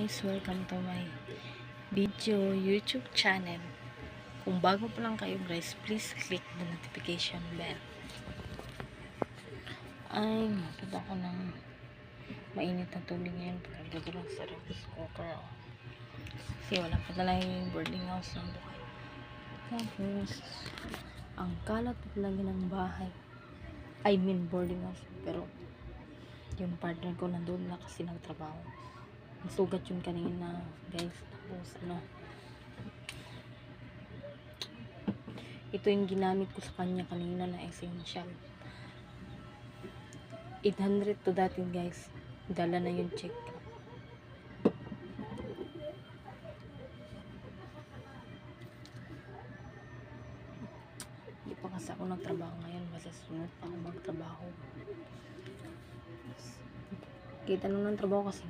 guys, welcome to my video YouTube channel. Kung bago pa lang kayo guys, please click the notification bell. Ay, nakita ko ng mainit na tubig ngayon pagkagabi lang sa rice cooker. Kasi wala pa talaga yung boarding house ng buhay. Tapos ang kalat talaga ng bahay, boarding house, pero yung partner ko nandun na kasi nagtrabaho. Nasugat yun kanina guys. Tapos ito yung ginamit ko sa kanya kanina na essential. 800 to dati guys. Dala na yung check. Hindi pa kasi ako nagtrabaho ngayon. Basta sunod pa ako magtrabaho. Kita nung ng trabaho kasi